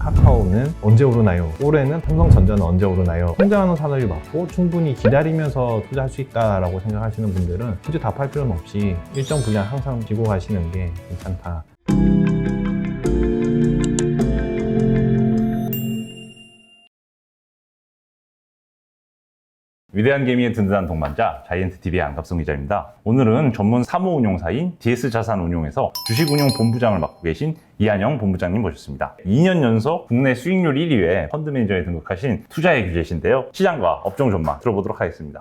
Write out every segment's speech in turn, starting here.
카카오는 언제 오르나요? 올해는 삼성전자는 언제 오르나요? 성장하는 산업이 맞고 충분히 기다리면서 투자할 수 있다라고 생각하시는 분들은 굳이 답할 필요는 없이 일정 분량 항상 쥐고 가시는 게 괜찮다. 위대한 개미의 든든한 동반자 자이언트TV의 안갑성 기자입니다. 오늘은 전문 사무운용사인 DS자산운용에서 주식운용 본부장을 맡고 계신 이한영 본부장님 모셨습니다. 2년 연속 국내 수익률 1위에 펀드 매니저에 등극하신 투자의 규제신데요. 시장과 업종 전망 들어보도록 하겠습니다.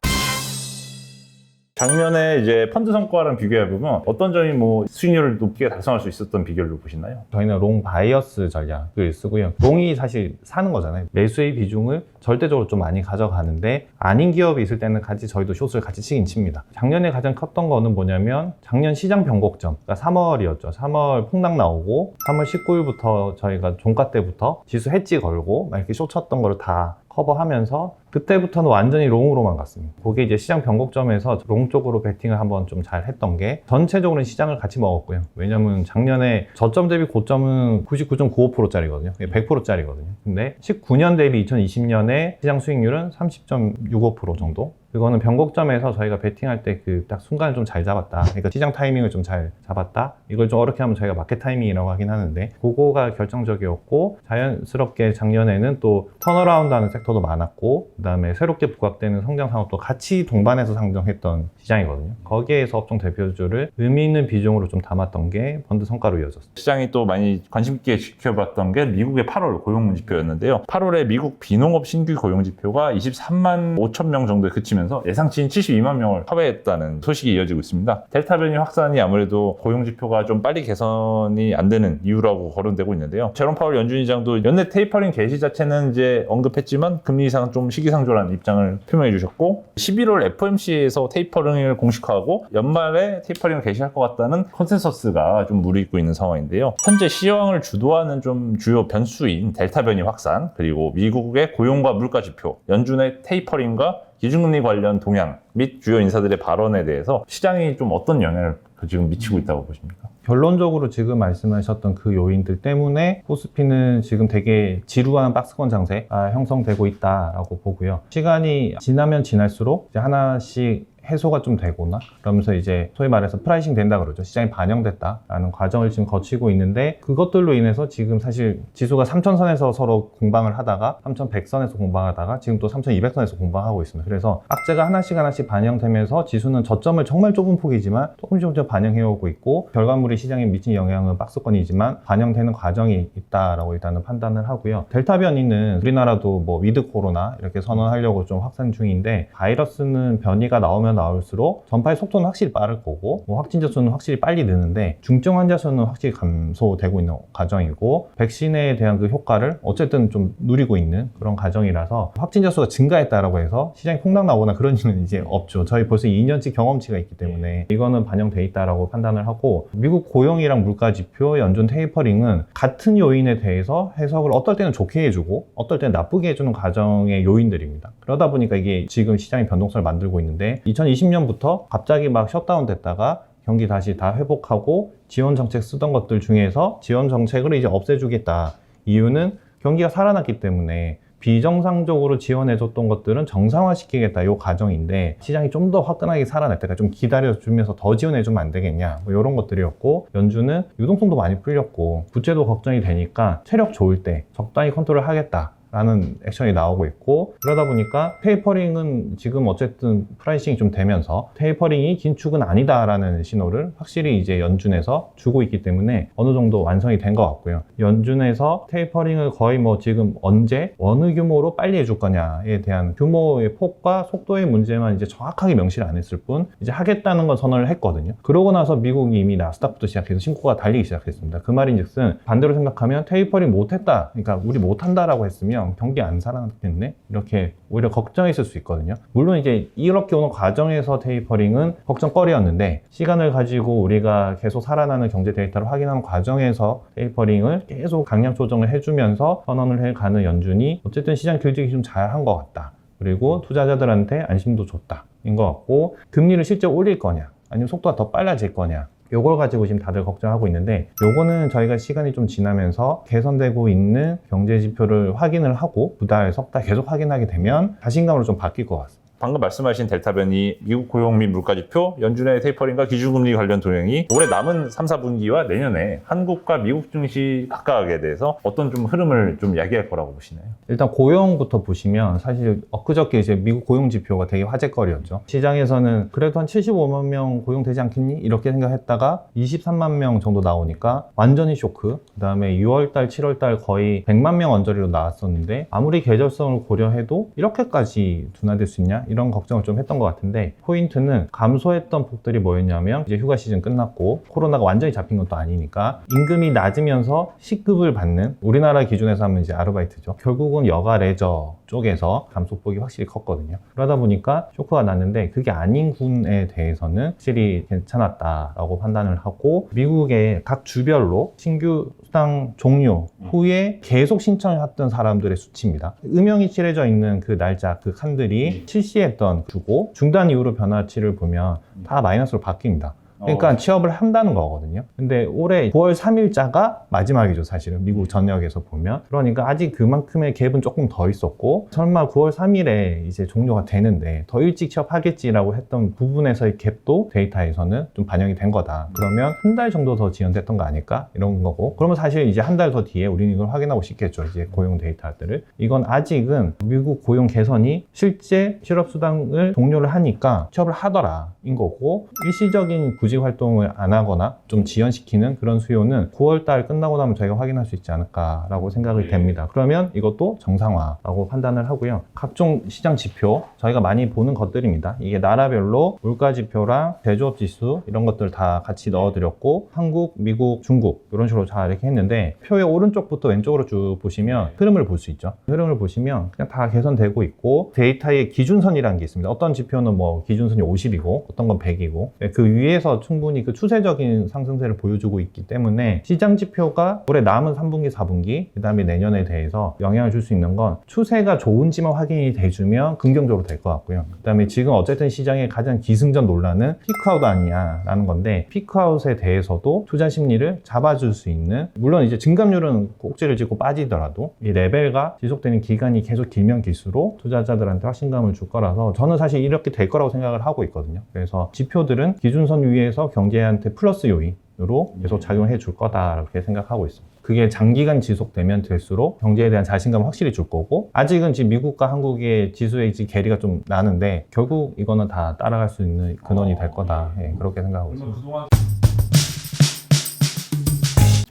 작년에 이제 펀드 성과랑 비교해보면 어떤 점이 수익률을 높게 달성할 수 있었던 비결로 보시나요? 저희는 롱 바이어스 전략을 쓰고요. 롱이 사실 사는 거잖아요. 매수의 비중을 절대적으로 좀 많이 가져가는데 아닌 기업이 있을 때는 같이 저희도 숏을 같이 치긴 칩니다. 작년에 가장 컸던 거는 뭐냐면 작년 시장 변곡점, 그러니까 3월이었죠. 3월 폭락 나오고 3월 19일부터 저희가 종가 때부터 지수 해지 걸고 막 이렇게 숏 쳤던 거를 다 커버하면서 그때부터는 완전히 롱으로만 갔습니다. 그게 이제 시장 변곡점에서 롱 쪽으로 베팅을 한번 좀 잘 했던 게 전체적으로는 시장을 같이 먹었고요. 왜냐면 작년에 저점 대비 고점은 99.95%짜리거든요. 100%짜리거든요. 근데 19년 대비 2020년에 시장 수익률은 30.65% 정도? 그거는 변곡점에서 저희가 베팅할 때 그 딱 순간을 좀 잘 잡았다. 그러니까 시장 타이밍을 좀 잘 잡았다. 이걸 좀 어렵게 하면 저희가 마켓 타이밍이라고 하긴 하는데 그거가 결정적이었고 자연스럽게 작년에는 또 턴어라운드 하는 섹터도 많았고 그 다음에 새롭게 부각되는 성장 산업도 같이 동반해서 상정했던 시장이거든요. 거기에서 업종 대표주를 의미 있는 비중으로 좀 담았던 게 펀드 성과로 이어졌어요. 시장이 또 많이 관심 있게 지켜봤던 게 미국의 8월 고용 지표였는데요. 8월에 미국 비농업 신규 고용 지표가 23만 5천 명 정도에 그치면서 예상치인 72만 명을 하회했다는 소식이 이어지고 있습니다. 델타 변이 확산이 아무래도 고용 지표가 좀 빨리 개선이 안 되는 이유라고 거론되고 있는데요. 제롬 파월 연준 의장도 연내 테이퍼링 개시 자체는 이제 언급했지만 금리 인상은 좀 시기상조라는 입장을 표명해 주셨고 11월 FOMC에서 테이퍼링을 공식화하고 연말에 테이퍼링을 개시할 것 같다는 컨센서스가 좀 무르익고 있는 상황인데요. 현재 시황을 주도하는 좀 주요 변수인 델타 변이 확산 그리고 미국의 고용과 물가 지표, 연준의 테이퍼링과 기준금리 관련 동향 및 주요 인사들의 발언에 대해서 시장이 좀 어떤 영향을 지금 미치고 있다고 보십니까? 결론적으로 지금 말씀하셨던 그 요인들 때문에 코스피는 지금 되게 지루한 박스권 장세가 형성되고 있다라고 보고요. 시간이 지나면 지날수록 이제 하나씩 해소가 좀 되거나 그러면서 이제 소위 말해서 프라이싱 된다 그러죠. 시장이 반영됐다라는 과정을 지금 거치고 있는데 그것들로 인해서 지금 사실 지수가 3000선에서 서로 공방을 하다가 3100선에서 공방하다가 지금 또 3200선에서 공방하고 있습니다. 그래서 악재가 하나씩 반영되면서 지수는 저점을 정말 좁은 폭이지만 조금씩 반영해오고 있고 결과물이 시장에 미친 영향은 박스권이지만 반영되는 과정이 있다라고 일단은 판단을 하고요. 델타 변이는 우리나라도 위드 코로나 이렇게 선언하려고 좀 확산 중인데 바이러스는 변이가 나올수록 전파의 속도는 확실히 빠를 거고 확진자 수는 확실히 빨리 느는데 중증 환자 수는 확실히 감소되고 있는 과정이고 백신에 대한 그 효과를 어쨌든 좀 누리고 있는 그런 과정이라서 확진자 수가 증가했다라고 해서 시장이 폭락 나오거나 그런 일은 이제 없죠. 저희 벌써 2년치 경험치가 있기 때문에 이거는 반영돼 있다라고 판단을 하고 미국 고용이랑 물가 지표, 연준 테이퍼링은 같은 요인에 대해서 해석을 어떨 때는 좋게 해주고 어떨 때는 나쁘게 해주는 과정의 요인들입니다. 그러다 보니까 이게 지금 시장의 변동성을 만들고 있는데 2020년부터 갑자기 막 셧다운 됐다가 경기 다시 다 회복하고 지원 정책 쓰던 것들 중에서 지원 정책을 이제 없애주겠다. 이유는 경기가 살아났기 때문에 비정상적으로 지원해줬던 것들은 정상화시키겠다 이 과정인데 시장이 좀 더 화끈하게 살아날 때까지 좀 기다려주면서 더 지원해주면 안 되겠냐 이런 것들이었고 연준은 유동성도 많이 풀렸고 부채도 걱정이 되니까 체력 좋을 때 적당히 컨트롤 하겠다 라는 액션이 나오고 있고 그러다 보니까 테이퍼링은 지금 어쨌든 프라이싱이 좀 되면서 테이퍼링이 긴축은 아니다라는 신호를 확실히 이제 연준에서 주고 있기 때문에 어느 정도 완성이 된 것 같고요. 연준에서 테이퍼링을 거의 지금 언제 어느 규모로 빨리 해줄 거냐에 대한 규모의 폭과 속도의 문제만 이제 정확하게 명시를 안 했을 뿐 이제 하겠다는 건 선언을 했거든요. 그러고 나서 미국이 이미 나스닥부터 시작해서 신고가 달리기 시작했습니다. 그 말인즉슨 반대로 생각하면 테이퍼링 못했다, 그러니까 우리 못한다라고 했으면 경기 안 살아났겠네? 이렇게 오히려 걱정했을 수 있거든요. 물론 이제 이렇게 오는 과정에서 테이퍼링은 걱정거리였는데 시간을 가지고 우리가 계속 살아나는 경제 데이터를 확인하는 과정에서 테이퍼링을 계속 강약 조정을 해주면서 선언을 해가는 연준이 어쨌든 시장 길들이기 좀 잘한 것 같다. 그리고 투자자들한테 안심도 줬다. 인 것 같고 금리를 실제 올릴 거냐 아니면 속도가 더 빨라질 거냐 요걸 가지고 지금 다들 걱정하고 있는데, 요거는 저희가 시간이 좀 지나면서 개선되고 있는 경제 지표를 확인을 하고 두 달, 석 달 계속 확인하게 되면 자신감으로 좀 바뀔 것 같습니다. 방금 말씀하신 델타 변이, 미국 고용 및 물가지표, 연준의 테이퍼링과 기준금리 관련 동향이 올해 남은 3, 4분기와 내년에 한국과 미국 증시 각각에 대해서 어떤 좀 흐름을 좀 야기할 거라고 보시나요? 일단 고용부터 보시면 사실 엊그저께 이제 미국 고용 지표가 되게 화제거리였죠. 시장에서는 그래도 한 75만 명 고용되지 않겠니? 이렇게 생각했다가 23만 명 정도 나오니까 완전히 쇼크. 그다음에 6월달, 7월달 거의 100만 명 언저리로 나왔었는데 아무리 계절성을 고려해도 이렇게까지 둔화될 수 있냐? 이런 걱정을 좀 했던 것 같은데, 포인트는 감소했던 폭들이 뭐였냐면 이제 휴가 시즌 끝났고 코로나가 완전히 잡힌 것도 아니니까 임금이 낮으면서 시급을 받는, 우리나라 기준에서 하면 이제 아르바이트죠. 결국은 여가 레저 쪽에서 감소폭이 확실히 컸거든요. 그러다 보니까 쇼크가 났는데 그게 아닌 군에 대해서는 확실히 괜찮았다라고 판단을 하고, 미국의 각 주별로 신규 수당 종료 후에 계속 신청했던 사람들의 수치입니다. 음영이 칠해져 있는 그 날짜, 그 칸들이 실시했던 주고 중단 이후로 변화치를 보면 다 마이너스로 바뀝니다. 그러니까 취업을 한다는 거거든요. 근데 올해 9월 3일자가 마지막이죠, 사실은. 미국 전역에서 보면. 그러니까 아직 그만큼의 갭은 조금 더 있었고, 설마 9월 3일에 이제 종료가 되는데 더 일찍 취업하겠지라고 했던 부분에서의 갭도 데이터에서는 좀 반영이 된 거다. 그러면 한 달 정도 더 지연됐던 거 아닐까? 이런 거고. 그러면 사실 이제 한 달 더 뒤에 우리는 이걸 확인하고 싶겠죠, 이제 고용 데이터들을. 이건 아직은 미국 고용 개선이 실제 실업수당을 종료를 하니까 취업을 하더라, 인 거고, 일시적인 구직 활동을 안 하거나 좀 지연시키는 그런 수요는 9월달 끝나고 나면 저희가 확인할 수 있지 않을까라고 생각이 됩니다. 그러면 이것도 정상화라고 판단을 하고요. 각종 시장 지표 저희가 많이 보는 것들입니다. 이게 나라별로 물가 지표랑 제조업 지수 이런 것들 다 같이 넣어드렸고, 한국, 미국, 중국 이런 식으로 잘 이렇게 했는데, 표의 오른쪽부터 왼쪽으로 쭉 보시면 흐름을 볼 수 있죠. 흐름을 보시면 그냥 다 개선되고 있고, 데이터의 기준선이라는 게 있습니다. 어떤 지표는 뭐 기준선이 50이고 어떤 건 100이고, 그 위에서 충분히 그 추세적인 상승세를 보여주고 있기 때문에 시장 지표가 올해 남은 3분기, 4분기, 그 다음에 내년에 대해서 영향을 줄 수 있는 건 추세가 좋은지만 확인이 돼주면 긍정적으로 될 것 같고요. 그 다음에 지금 어쨌든 시장의 가장 기승전 논란은 피크아웃 아니냐 라는 건데, 피크아웃에 대해서도 투자 심리를 잡아줄 수 있는, 물론 이제 증감률은 꼭지를 찍고 빠지더라도 이 레벨과 지속되는 기간이 계속 길면 길수록 투자자들한테 확신감을 줄 거라서 저는 사실 이렇게 될 거라고 생각을 하고 있거든요. 그래서 지표들은 기준선 위에서 경제한테 플러스 요인으로 계속 작용해 줄 거다, 이렇게 생각하고 있습니다. 그게 장기간 지속되면 될수록 경제에 대한 자신감을 확실히 줄 거고, 아직은 지금 미국과 한국의 지수의 괴리가 좀 나는데 결국 이거는 다 따라갈 수 있는 근원이 될 거다, 그렇게 생각하고 있습니다.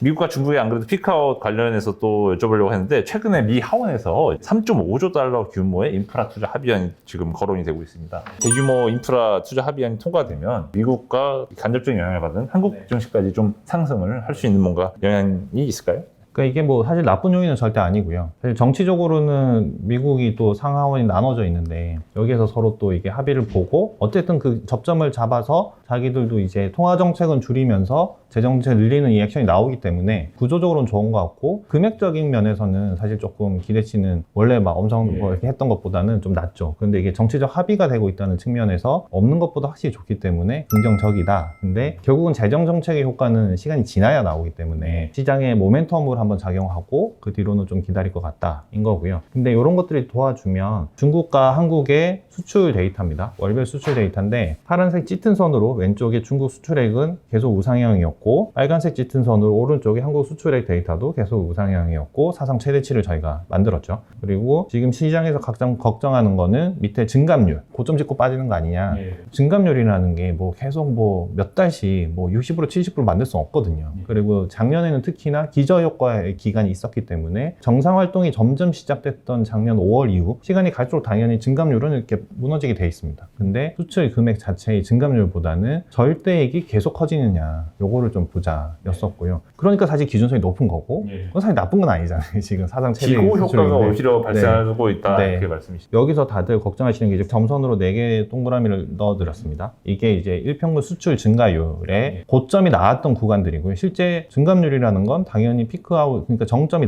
미국과 중국의 안 그래도 피크아웃 관련해서 또 여쭤보려고 했는데, 최근에 미 하원에서 3.5조 달러 규모의 인프라 투자 합의안이 지금 거론이 되고 있습니다. 대규모 인프라 투자 합의안이 통과되면 미국과 간접적인 영향을 받은 한국 증시까지 좀 상승을 할 수 있는 뭔가 영향이 있을까요? 그러니까 이게 뭐 사실 나쁜 요인은 절대 아니고요. 사실 정치적으로는 미국이 또 상하원이 나눠져 있는데 여기에서 서로 또 이게 합의를 보고 어쨌든 그 접점을 잡아서 자기들도 이제 통화 정책은 줄이면서 재정책 늘리는 이 액션이 나오기 때문에 구조적으로는 좋은 것 같고, 금액적인 면에서는 사실 조금 기대치는 원래 막 엄청 뭐 이렇게 했던 것보다는 좀 낮죠. 근데 이게 정치적 합의가 되고 있다는 측면에서 없는 것보다 확실히 좋기 때문에 긍정적이다. 근데 결국은 재정 정책의 효과는 시간이 지나야 나오기 때문에 시장의 모멘텀을 한번 작용하고 그 뒤로는 좀 기다릴 것 같다, 인 거고요. 근데 이런 것들이 도와주면 중국과 한국의 수출 데이터입니다. 월별 수출 데이터인데, 파란색 짙은 선으로 왼쪽에 중국 수출액은 계속 우상향이었고, 빨간색 짙은 선으로 오른쪽에 한국 수출액 데이터도 계속 우상향이었고, 사상 최대치를 저희가 만들었죠. 그리고 지금 시장에서 가장 걱정하는 거는 밑에 증감률, 고점 찍고 빠지는 거 아니냐. 증감률이라는 게 뭐 계속 뭐 몇 달씩 뭐 60% 70% 만들 수 없거든요. 그리고 작년에는 특히나 기저효과의 기간이 있었기 때문에 정상 활동이 점점 시작됐던 작년 5월 이후 시간이 갈수록 당연히 증감률은 이렇게 무너지게 돼 있습니다. 근데 수출 금액 자체의 증감률보다는 절대액이 계속 커지느냐, 요거를 좀 보자 였었고요. 그러니까 사실 기준선이 높은 거고, 그건 사실 나쁜 건 아니잖아요. 지금 사상 최대 기고 효과가 수출인데. 오히려 발생하고 있다, 네. 그게 말씀이시죠. 여기서 다들 걱정하시는 게 이제 점선으로 4개의 동그라미를 넣어드렸습니다. 이게 이제 일평균 수출 증가율의 고점이 나왔던 구간들이고요. 실제 증감률이라는 건 당연히 피크아웃 피크아웃, 그러니까 정점이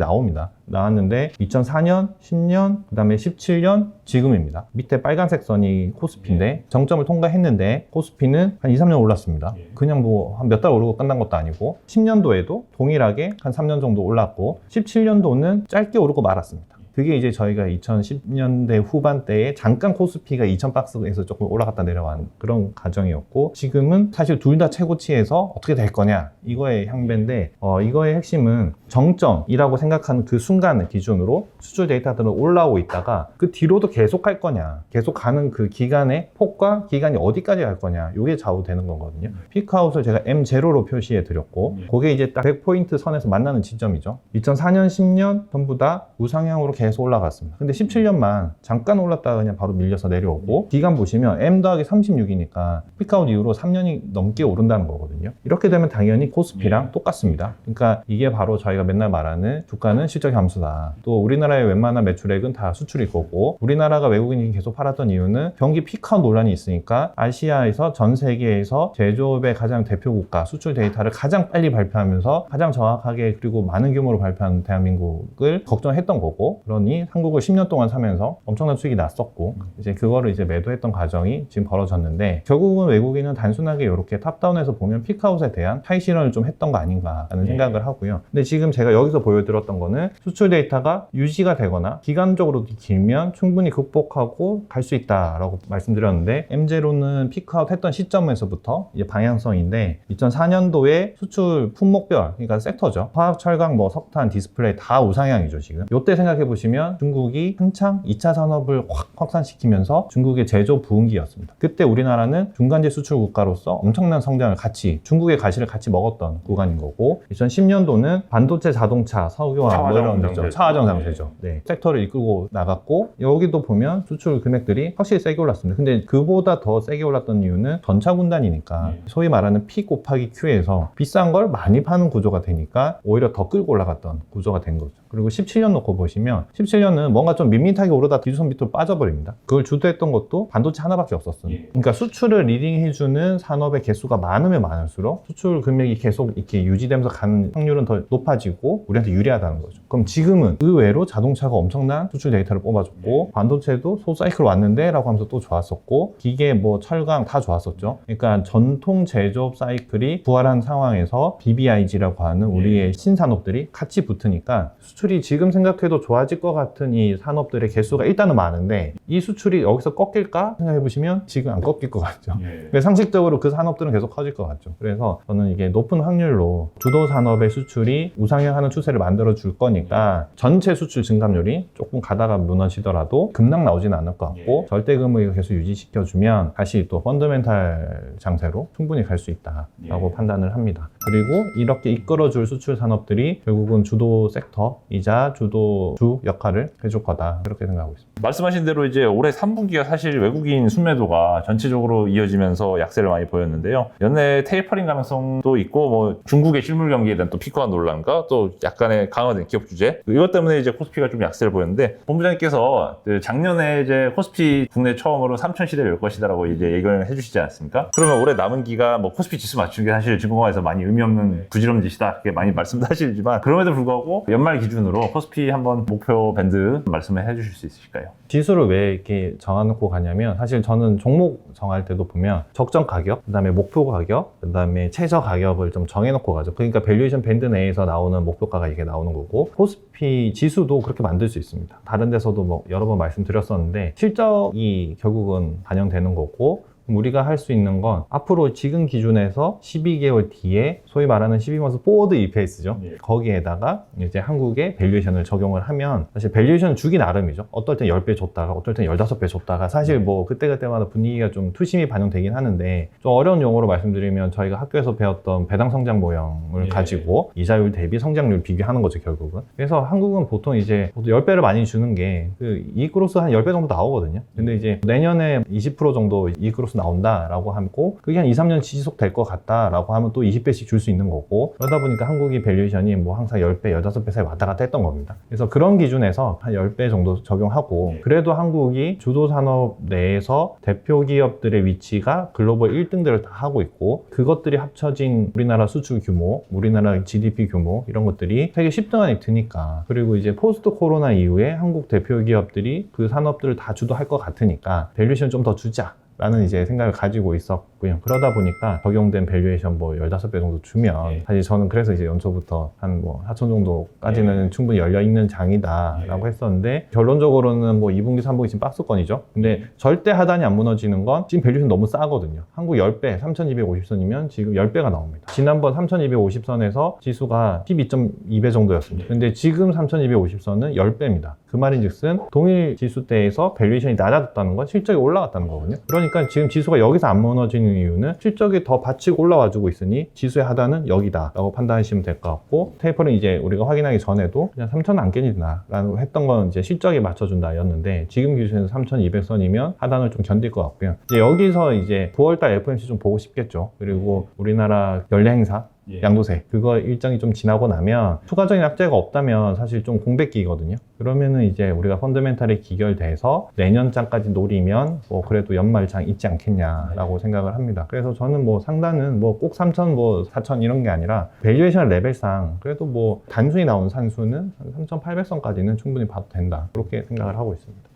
나왔는데 2004년, 10년, 그 다음에 17년, 지금입니다. 밑에 빨간색 선이 코스피인데 정점을 통과했는데 코스피는 한 2, 3년 올랐습니다. 그냥 뭐 한 몇 달 오르고 끝난 것도 아니고 10년도에도 동일하게 한 3년 정도 올랐고 17년도는 짧게 오르고 말았습니다. 그게 이제 저희가 2010년대 후반대에 잠깐 코스피가 2000박스에서 조금 올라갔다 내려간 그런 과정이었고, 지금은 사실 둘 다 최고치에서 어떻게 될 거냐 이거의 향배인데, 이거의 핵심은 정점이라고 생각하는 그 순간을 기준으로 수출 데이터들은 올라오고 있다가 그 뒤로도 계속 갈 거냐, 계속 가는 그 기간의 폭과 기간이 어디까지 갈 거냐, 이게 좌우되는 거거든요. 피크아웃을 제가 M0로 표시해 드렸고, 그게 이제 딱 100포인트 선에서 만나는 지점이죠. 2004년, 10년 전부 다 우상향으로 계속 올라갔습니다. 근데 17년만 잠깐 올랐다가 그냥 바로 밀려서 내려오고, 기간 보시면 M 더하기 36이니까 피크아웃 이후로 3년이 넘게 오른다는 거거든요. 이렇게 되면 당연히 코스피랑 똑같습니다. 그러니까 이게 바로 저희가 맨날 말하는 주가는 실적 함수다. 또 우리나라의 웬만한 매출액은 다 수출일 거고, 우리나라가 외국인이 계속 팔았던 이유는 경기 피크아웃 논란이 있으니까 아시아에서 전 세계에서 제조업의 가장 대표 국가 수출 데이터를 가장 빨리 발표하면서 가장 정확하게 그리고 많은 규모로 발표하는 대한민국을 걱정했던 거고, 그러니 한국을 10년 동안 사면서 엄청난 수익이 났었고, 이제 그거를 이제 매도했던 과정이 지금 벌어졌는데, 결국은 외국인은 단순하게 이렇게 탑다운에서 보면 피크아웃에 대한 타이 실현을 좀 했던 거 아닌가라는 생각을 하고요. 근데 지금 제가 여기서 보여드렸던 거는 수출 데이터가 유지가 되거나 기간적으로 길면 충분히 극복하고 갈 수 있다라고 말씀드렸는데, M0는 피크아웃 했던 시점에서부터 이제 방향성인데, 2004년도에 수출 품목별, 그러니까 섹터죠. 화학, 철강, 뭐 석탄, 디스플레이 다 우상향이죠 지금. 이때 생각해 보시면 중국이 한창 2차 산업을 확 확산시키면서 중국의 제조 부흥기였습니다. 그때 우리나라는 중간재 수출 국가로서 엄청난 성장을 같이, 중국의 가시를 같이 먹었던 구간인 거고, 2010년도는 반도체, 자동차, 석유화 뭐 이런 거죠. 차화정 상세죠. 네. 섹터를 이끌고 나갔고, 여기도 보면 수출 금액들이 확실히 세게 올랐습니다. 근데 그보다 더 세게 올랐던 이유는 전차 군단이니까 소위 말하는 P 곱하기 Q에서 비싼 걸 많이 파는 구조가 되니까 오히려 더 끌고 올라갔던 구조가 된 거죠. 그리고 17년 놓고 보시면 17년은 뭔가 좀 밋밋하게 오르다 기준선 밑으로 빠져버립니다. 그걸 주도했던 것도 반도체 하나밖에 없었어요. 그러니까 수출을 리딩해주는 산업의 개수가 많으면 많을수록 수출 금액이 계속 이렇게 유지되면서 가는 확률은 더 높아지고 우리한테 유리하다는 거죠. 그럼 지금은 의외로 자동차가 엄청난 수출 데이터를 뽑아줬고, 반도체도 소사이클 왔는데 라고 하면서 또 좋았었고, 기계, 뭐 철강 다 좋았었죠. 그러니까 전통 제조업 사이클이 부활한 상황에서 BBIG라고 하는 우리의 신산업들이 같이 붙으니까 수출이 지금 생각해도 좋아질 것 같은 이 산업들의 개수가 일단은 많은데, 이 수출이 여기서 꺾일까 생각해보시면 지금 안 꺾일 것 같죠. 상식적으로 그 산업들은 계속 커질 것 같죠. 그래서 저는 이게 높은 확률로 주도 산업의 수출이 우상향하는 추세를 만들어 줄 거니까 전체 수출 증감률이 조금 가다가 무너지더라도 급락 나오지는 않을 것 같고, 절대금을 계속 유지시켜주면 다시 또 펀더멘탈 장세로 충분히 갈 수 있다라고 판단을 합니다. 그리고 이렇게 이끌어줄 수출 산업들이 결국은 주도 섹터이자 주도주 역할을 해줄 거다, 그렇게 생각하고 있습니다. 말씀하신 대로 이제 올해 3분기가 사실 외국인 순매도가 전체적으로 이어지면서 약세를 많이 보였는데요. 연내 테이퍼링 가능성도 있고, 뭐 중국의 실물 경기에 대한 또 피크와 논란과 또 약간의 강화된 기업 규제, 이것 때문에 이제 코스피가 좀 약세를 보였는데, 본부장님께서 작년에 이제 코스피 국내 처음으로 3천 시대를 열 것이다라고 이제 예견을 해주시지 않았습니까? 그러면 올해 남은 기간 뭐 코스피 지수 맞추는 게 사실 증권가에서 많이 의미 없는 부지런 짓이다, 이렇게 많이 말씀도 하시지만, 그럼에도 불구하고 연말 기준으로 코스피 한번 목표 밴드 말씀을 해주실 수 있으실까요? 지수를 왜 이렇게 정해놓고 가냐면, 사실 저는 종목 정할 때도 보면 적정 가격, 그 다음에 목표 가격, 그 다음에 최저 가격을 좀 정해놓고 가죠. 그러니까 밸류에이션 밴드 내에서 나오는 목표가가 이게 나오는 거고, 코스피 지수도 그렇게 만들 수 있습니다. 다른 데서도 뭐 여러 번 말씀드렸었는데, 실적이 결국은 반영되는 거고, 우리가 할 수 있는 건 앞으로 지금 기준에서 12개월 뒤에 소위 말하는 12months 포워드 EPS죠. 거기에다가 이제 한국의 밸류에이션을 적용을 하면, 사실 밸류에이션을 주기 나름이죠. 어떨 땐 10배 줬다가 어떨 땐 15배 줬다가, 사실 뭐 그때그때마다 분위기가 좀 투심이 반영되긴 하는데, 좀 어려운 용어로 말씀드리면 저희가 학교에서 배웠던 배당 성장 모형을 가지고 이자율 대비 성장률 비교하는 거죠, 결국은. 그래서 한국은 보통 이제 10배를 많이 주는 게 그 이익 그로스 한 10배 정도 나오거든요. 근데 이제 내년에 20% 정도 이익 그로스 플러스 나온다라고 하고 그게 한 2, 3년 지속될 것 같다라고 하면 또 20배씩 줄 수 있는 거고 그러다 보니까 한국이 밸류에이션이 뭐 항상 10배, 15배 사이 왔다 갔다 했던 겁니다. 그래서 그런 기준에서 한 10배 정도 적용하고 그래도 한국이 주도 산업 내에서 대표 기업들의 위치가 글로벌 1등들을 다 하고 있고 그것들이 합쳐진 우리나라 수출 규모, 우리나라 GDP 규모 이런 것들이 세계 10등 안에 드니까 그리고 이제 포스트 코로나 이후에 한국 대표 기업들이 그 산업들을 다 주도할 것 같으니까 밸류에이션 좀 더 주자 라는 이제 생각을 가지고 있었고요. 그러다 보니까 적용된 밸류에이션 뭐 15배 정도 주면 사실 저는 그래서 이제 연초부터 한 뭐 4천 정도까지는 충분히 열려있는 장이다 라고 했었는데 결론적으로는 뭐 2분기, 3분기 지금 박스권이죠. 근데 절대 하단이 안 무너지는 건 지금 밸류에이션 너무 싸거든요. 한국 10배, 3250선이면 지금 10배가 나옵니다. 지난번 3250선에서 지수가 12.2배 정도였습니다. 근데 지금 3250선은 10배입니다. 그 말인즉슨 동일 지수대에서 밸류에이션이 낮아졌다는 건 실적이 올라갔다는 거거든요. 그러니까 지금 지수가 여기서 안 무너지는 이유는 실적이 더 받치고 올라와주고 있으니 지수의 하단은 여기다 라고 판단하시면 될 것 같고 테이퍼는 이제 우리가 확인하기 전에도 그냥 3,000은 안 깨진다 라고 했던 건 이제 실적에 맞춰준다 였는데 지금 기준에서 3,200선이면 하단을 좀 견딜 것 같고요. 이제 여기서 이제 9월달 FOMC 좀 보고 싶겠죠. 그리고 우리나라 연례 행사 양도세 그거 일정이 좀 지나고 나면 추가적인 악재가 없다면 사실 좀 공백기거든요. 그러면은 이제 우리가 펀더멘탈이 기결돼서 내년장까지 노리면 뭐 그래도 연말장 있지 않겠냐라고 생각을 합니다. 그래서 저는 뭐 상단은 뭐 꼭 3,000 뭐 4,000 이런 게 아니라 밸류에이션 레벨상 그래도 뭐 단순히 나온 산수는 3,800선까지는 충분히 봐도 된다 그렇게 생각을 하고 있습니다.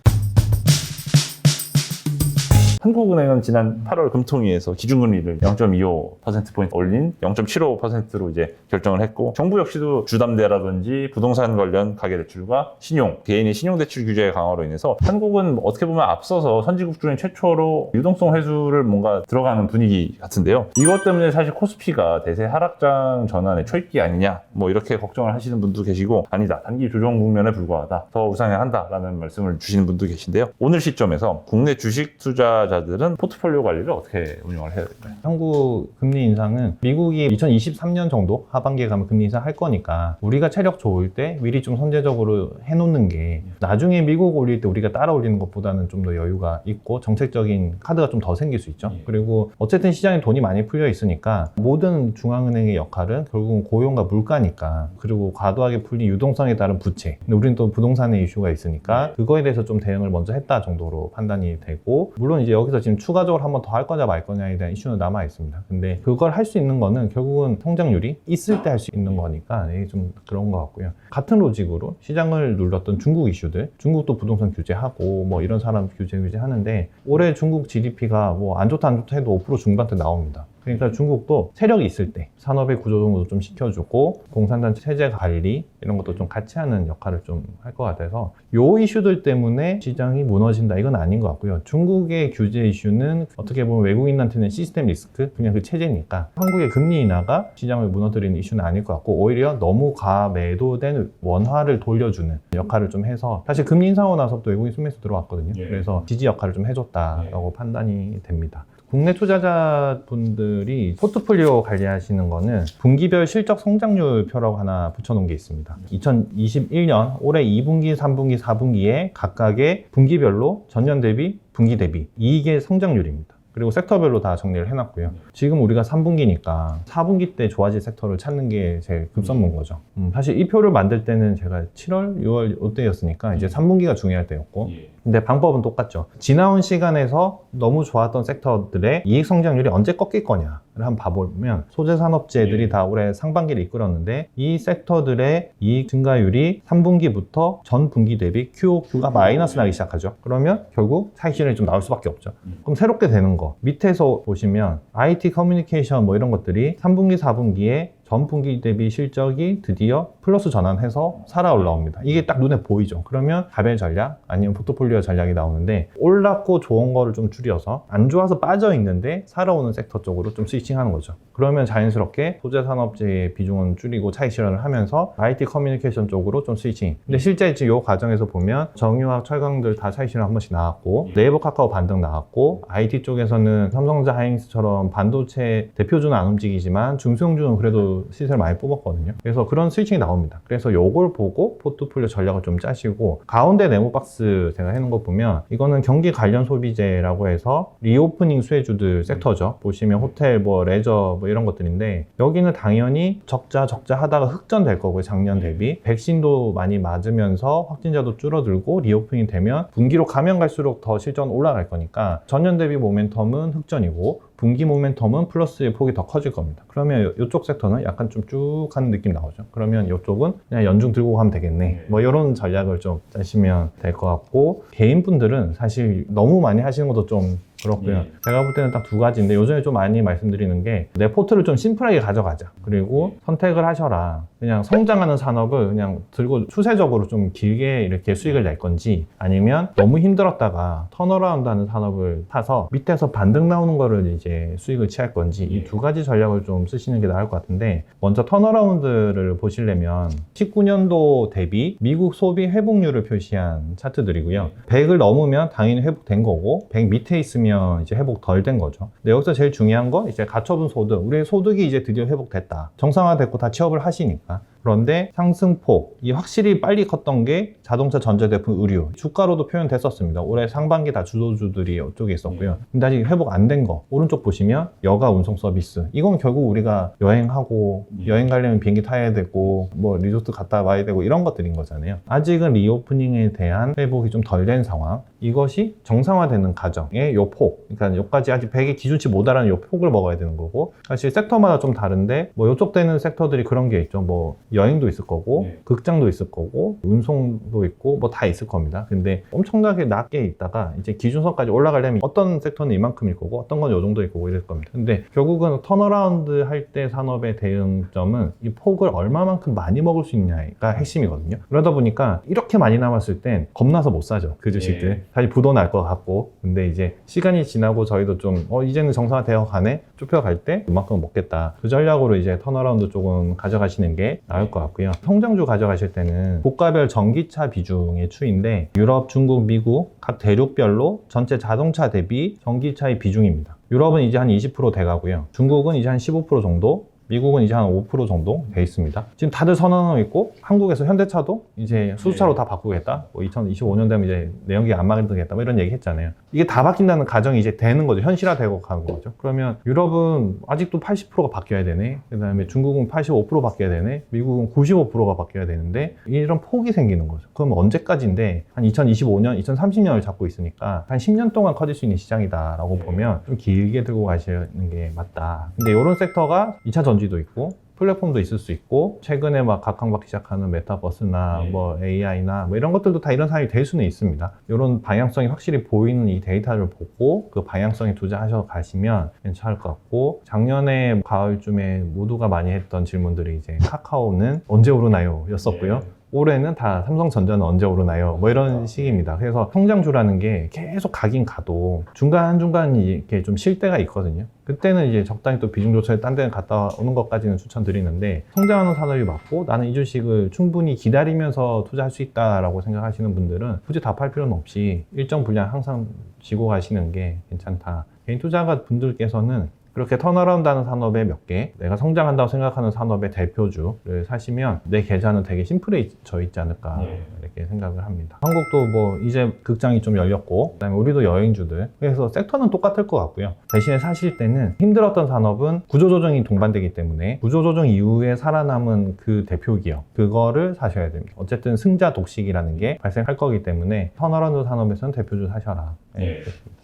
한국은행은 지난 8월 금통위에서 기준금리를 0.25%포인트 올린 0.75%로 이제 결정을 했고 정부 역시도 주담대라든지 부동산 관련 가계대출과 신용, 개인의 신용대출 규제 강화로 인해서 한국은 어떻게 보면 앞서서 선진국 중에 최초로 유동성 회수를 뭔가 들어가는 분위기 같은데요. 이것 때문에 사실 코스피가 대세 하락장 전환의 초입기 아니냐 뭐 이렇게 걱정을 하시는 분도 계시고 아니다. 단기 조정 국면에 불과하다. 더 우상해야 한다라는 말씀을 주시는 분도 계신데요. 오늘 시점에서 국내 주식 투자 자들은 포트폴리오 관리를 어떻게 운영을 해야 될까요? 한국 금리 인상은 미국이 2023년 정도 하반기에 가면 금리 인상 할 거니까 우리가 체력 좋을 때 미리 좀 선제적으로 해놓는 게 나중에 미국 올릴 때 우리가 따라 올리는 것보다는 좀 더 여유가 있고 정책적인 카드가 좀 더 생길 수 있죠. 그리고 어쨌든 시장에 돈이 많이 풀려 있으니까 모든 중앙은행의 역할은 결국은 고용과 물가니까 그리고 과도하게 풀린 유동성에 따른 부채 근데 우리는 또 부동산의 이슈가 있으니까 그거에 대해서 좀 대응을 먼저 했다 정도로 판단이 되고 물론 이제 여기서 지금 추가적으로 한 번 더 할 거냐 말 거냐에 대한 이슈는 남아 있습니다. 근데 그걸 할 수 있는 거는 결국은 성장률이 있을 때 할 수 있는 거니까 이게 좀 그런 것 같고요. 같은 로직으로 시장을 눌렀던 중국 이슈들, 중국도 부동산 규제하고 뭐 이런 사람 규제하는데 올해 중국 GDP가 뭐 안 좋다 해도 5% 중반대 나옵니다. 그러니까 중국도 세력이 있을 때 산업의 구조조정도 좀 시켜주고 공산단체 체제 관리 이런 것도 좀 같이 하는 역할을 좀 할 것 같아서 요 이슈들 때문에 시장이 무너진다 이건 아닌 것 같고요. 중국의 규제 이슈는 어떻게 보면 외국인한테는 시스템 리스크 그냥 그 체제니까 한국의 금리 인하가 시장을 무너뜨리는 이슈는 아닐 것 같고 오히려 너무 과매도된 원화를 돌려주는 역할을 좀 해서 사실 금리 인상하고 나서부터 외국인 순매수 들어왔거든요. 그래서 지지 역할을 좀 해줬다라고 판단이 됩니다. 국내 투자자분들이 포트폴리오 관리하시는 거는 분기별 실적 성장률 표라고 하나 붙여놓은 게 있습니다. 2021년 올해 2분기, 3분기, 4분기에 각각의 분기별로 전년 대비, 분기 대비 이익의 성장률입니다. 그리고 섹터별로 다 정리를 해놨고요. 지금 우리가 3분기니까 4분기 때 좋아질 섹터를 찾는 게 제일 급선무인 거죠. 사실 이 표를 만들 때는 제가 7월, 6월 이때였으니까 이제 3분기가 중요할 때였고 근데 방법은 똑같죠. 지나온 시간에서 너무 좋았던 섹터들의 이익 성장률이 언제 꺾일 거냐를 한번 봐보면 소재산업재들이 다 올해 상반기를 이끌었는데 이 섹터들의 이익 증가율이 3분기부터 전 분기 대비 QOQ가 마이너스 나기 시작하죠. 그러면 결국 차익 실현이 좀 나올 수밖에 없죠. 그럼 새롭게 되는 거 밑에서 보시면 IT 커뮤니케이션 뭐 이런 것들이 3분기, 4분기에 전 분기 대비 실적이 드디어 플러스 전환해서 살아 올라옵니다. 이게 딱 눈에 보이죠. 그러면 가벨 전략 아니면 포트폴리오 전략이 나오는데 올랐고 좋은 거를 좀 줄여서 안 좋아서 빠져 있는데 살아오는 섹터 쪽으로 좀 스위칭하는 거죠. 그러면 자연스럽게 소재산업재의 비중은 줄이고 차익 실현을 하면서 IT 커뮤니케이션 쪽으로 좀 스위칭. 근데 실제 지금 이 과정에서 보면 정유학, 철강들 다 차익 실현 한 번씩 나왔고 네이버, 카카오 반등 나왔고 IT 쪽에서는 삼성전자, 하이닉스처럼 반도체 대표주는 안 움직이지만 중소형주는 그래도 또 시세를 많이 뽑았거든요. 그래서 그런 스위칭이 나옵니다. 그래서 요걸 보고 포트폴리오 전략을 좀 짜시고, 가운데 네모박스 제가 해놓은 거 보면 이거는 경기 관련 소비재라고 해서 리오프닝 수혜주들 섹터죠. 보시면 호텔, 뭐 레저 뭐 이런 것들인데, 여기는 당연히 적자 하다가 흑전될 거고요. 작년 대비 백신도 많이 맞으면서 확진자도 줄어들고 리오프닝이 되면 분기로 가면 갈수록 더 실적은 올라갈 거니까 전년 대비 모멘텀은 흑전이고 분기 모멘텀은 플러스의 폭이 더 커질 겁니다. 그러면 이쪽 섹터는 약간 좀 쭉 하는 느낌 나오죠. 그러면 이쪽은 그냥 연중 들고 가면 되겠네. 뭐 이런 전략을 좀 짜시면 될 것 같고, 개인분들은 사실 너무 많이 하시는 것도 좀 그렇고요. 제가 볼 때는 딱 두 가지인데, 요즘에 좀 많이 말씀드리는 게 내 포트를 좀 심플하게 가져가자. 그리고 선택을 하셔라. 그냥 성장하는 산업을 그냥 들고 추세적으로 좀 길게 이렇게 수익을 낼 건지, 아니면 너무 힘들었다가 턴어라운드 하는 산업을 사서 밑에서 반등 나오는 거를 이제 수익을 취할 건지, 이 두 가지 전략을 좀 쓰시는 게 나을 것 같은데, 먼저 턴어라운드를 보시려면 19년도 대비 미국 소비 회복률을 표시한 차트들이고요. 100을 넘으면 당연히 회복된 거고, 100 밑에 있으면 이제 회복 덜 된 거죠. 근데 여기서 제일 중요한 거, 이제 가처분 소득, 우리의 소득이 이제 드디어 회복됐다, 정상화됐고 다 취업을 하시니까. 그런데 상승폭, 이 확실히 빨리 컸던 게 자동차, 전자제품, 의류, 주가로도 표현됐었습니다. 올해 상반기 다 주도주들이 이쪽에 있었고요. 근데 아직 회복 안 된 거, 오른쪽 보시면 여가 운송 서비스, 이건 결국 우리가 여행하고, 여행 가려면 비행기 타야 되고 뭐 리조트 갔다 와야 되고 이런 것들인 거잖아요. 아직은 리오프닝에 대한 회복이 좀 덜 된 상황, 이것이 정상화되는 과정의 요 폭, 그러니까 여기까지 아직 100의 기준치 못 알아는 요 폭을 먹어야 되는 거고, 사실 섹터마다 좀 다른데, 뭐 요쪽 되는 섹터들이 그런 게 있죠. 뭐 여행도 있을 거고, 극장도 있을 거고, 운송도 있고, 뭐 다 있을 겁니다. 근데 엄청나게 낮게 있다가 이제 기준선까지 올라가려면 어떤 섹터는 이만큼일 거고, 어떤 건 요 정도일 거고 이럴 겁니다. 근데 결국은 턴어라운드 할 때 산업의 대응점은 이 폭을 얼마만큼 많이 먹을 수 있냐가 핵심이거든요. 그러다 보니까 이렇게 많이 남았을 땐 겁나서 못 사죠, 그 주식들. 사실 부도 날 것 같고. 근데 이제 시간이 지나고 저희도 좀 이제는 정상화되어 가네, 좁혀갈 때 이만큼 먹겠다, 그 전략으로 이제 턴어라운드 쪽은 가져가시는 게 나을 것 같고요. 성장주 가져가실 때는 국가별 전기차 비중의 추인데, 유럽, 중국, 미국 각 대륙별로 전체 자동차 대비 전기차의 비중입니다. 유럽은 이제 한 20% 돼가고요. 중국은 이제 한 15% 정도, 미국은 이제 한 5% 정도 돼 있습니다. 지금 다들 선언하고 있고, 한국에서 현대차도 이제 수소차로 다 바꾸겠다, 뭐 2025년 되면 이제 내연기 안 만들겠다, 뭐 이런 얘기 했잖아요. 이게 다 바뀐다는 가정이 이제 되는 거죠. 현실화되고 가는 거죠. 그러면 유럽은 아직도 80%가 바뀌어야 되네, 그 다음에 중국은 85% 바뀌어야 되네, 미국은 95%가 바뀌어야 되는데, 이런 폭이 생기는 거죠. 그럼 언제까지인데, 한 2025년, 2030년을 잡고 있으니까 한 10년 동안 커질 수 있는 시장이다라고 보면 좀 길게 들고 가시는 게 맞다. 근데 이런 섹터가 2차 전지도 있고, 플랫폼도 있을 수 있고, 최근에 막 각광받기 시작하는 메타버스나 뭐 AI나 뭐 이런 것들도 다 이런 상황이 될 수는 있습니다. 이런 방향성이 확실히 보이는 이 데이터를 보고 그 방향성에 투자하셔서 가시면 괜찮을 것 같고, 작년에 가을쯤에 모두가 많이 했던 질문들이 이제 카카오는 언제 오르나요? 였었고요. 올해는 다 삼성전자는 언제 오르나요? 뭐 이런 식입니다. 그래서 성장주라는 게 계속 가긴 가도 중간중간 이렇게 좀 쉴 때가 있거든요. 그때는 이제 적당히 또 비중 조절에 딴 데는 갔다 오는 것까지는 추천드리는데, 성장하는 산업이 맞고 나는 이 주식을 충분히 기다리면서 투자할 수 있다라고 생각하시는 분들은 굳이 다 팔 필요는 없이 일정 분량 항상 쥐고 가시는 게 괜찮다. 개인 투자가 분들께서는 그렇게 턴어라운드 하는 산업의 몇 개, 내가 성장한다고 생각하는 산업의 대표주를 사시면 내 계좌는 되게 심플해져 있지 않을까, 이렇게 생각을 합니다. 한국도 뭐 이제 극장이 좀 열렸고, 그다음에 우리도 여행주들, 그래서 섹터는 똑같을 것 같고요. 대신에 사실 때는 힘들었던 산업은 구조조정이 동반되기 때문에 구조조정 이후에 살아남은 그 대표 기업, 그거를 사셔야 됩니다. 어쨌든 승자 독식이라는 게 발생할 거기 때문에 턴어라운드 산업에서는 대표주 사셔라. 네, 그렇습니다.